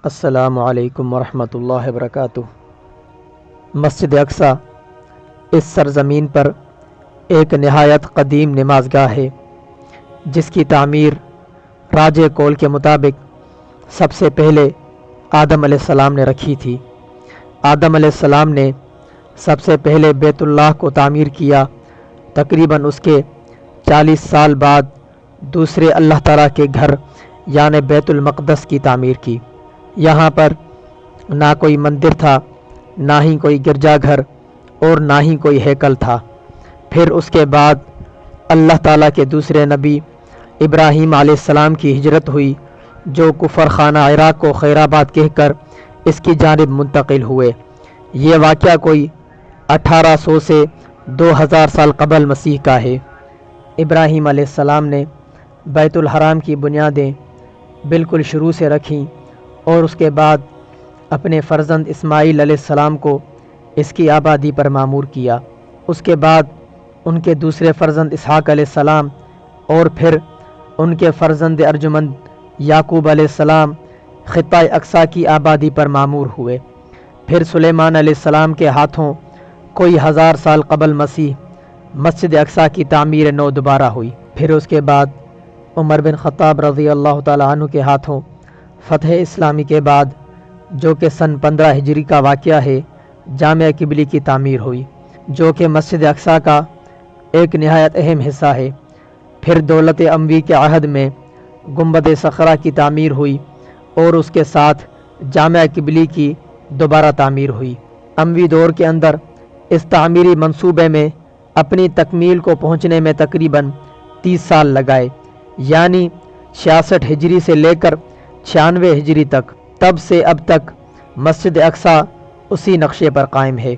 السلام علیکم ورحمۃ اللہ وبرکاتہ۔ مسجد اقصی اس سرزمین پر ایک نہایت قدیم نماز گاہ ہے جس کی تعمیر راج کول کے مطابق سب سے پہلے آدم علیہ السلام نے رکھی تھی۔ آدم علیہ السلام نے سب سے پہلے بیت اللہ کو تعمیر کیا، تقریباً اس کے 40 سال بعد دوسرے اللہ تعالیٰ کے گھر یعنی بیت المقدس کی تعمیر کی۔ یہاں پر نہ کوئی مندر تھا، نہ ہی کوئی گرجا گھر اور نہ ہی کوئی ہیکل تھا۔ پھر اس کے بعد اللہ تعالیٰ کے دوسرے نبی ابراہیم علیہ السلام کی ہجرت ہوئی، جو کفر خانہ عراق کو خیر آباد کہہ کر اس کی جانب منتقل ہوئے۔ یہ واقعہ کوئی 1800 سے 2000 سال قبل مسیح کا ہے۔ ابراہیم علیہ السلام نے بیت الحرام کی بنیادیں بالکل شروع سے رکھیں اور اس کے بعد اپنے فرزند اسماعیل علیہ السلام کو اس کی آبادی پر مامور کیا۔ اس کے بعد ان کے دوسرے فرزند اسحاق علیہ السلام اور پھر ان کے فرزند ارجمند یعقوب علیہ السلام خطہ اقصی کی آبادی پر مامور ہوئے۔ پھر سلیمان علیہ السلام کے ہاتھوں کوئی 1000 سال قبل مسیح مسجد اقصی کی تعمیر نو دوبارہ ہوئی۔ پھر اس کے بعد عمر بن خطاب رضی اللہ تعالیٰ عنہ کے ہاتھوں فتح اسلامی کے بعد، جو کہ سن 15 ہجری کا واقعہ ہے، جامع قبلی کی تعمیر ہوئی، جو کہ مسجد اقصی کا ایک نہایت اہم حصہ ہے۔ پھر دولت اموی کے عہد میں گنبد صخرہ کی تعمیر ہوئی اور اس کے ساتھ جامع قبلی کی دوبارہ تعمیر ہوئی۔ اموی دور کے اندر اس تعمیری منصوبے میں اپنی تکمیل کو پہنچنے میں تقریباً 30 سال لگائے، یعنی 66 ہجری سے لے کر 96 ہجری تک۔ تب سے اب تک مسجد اقصی اسی نقشے پر قائم ہے۔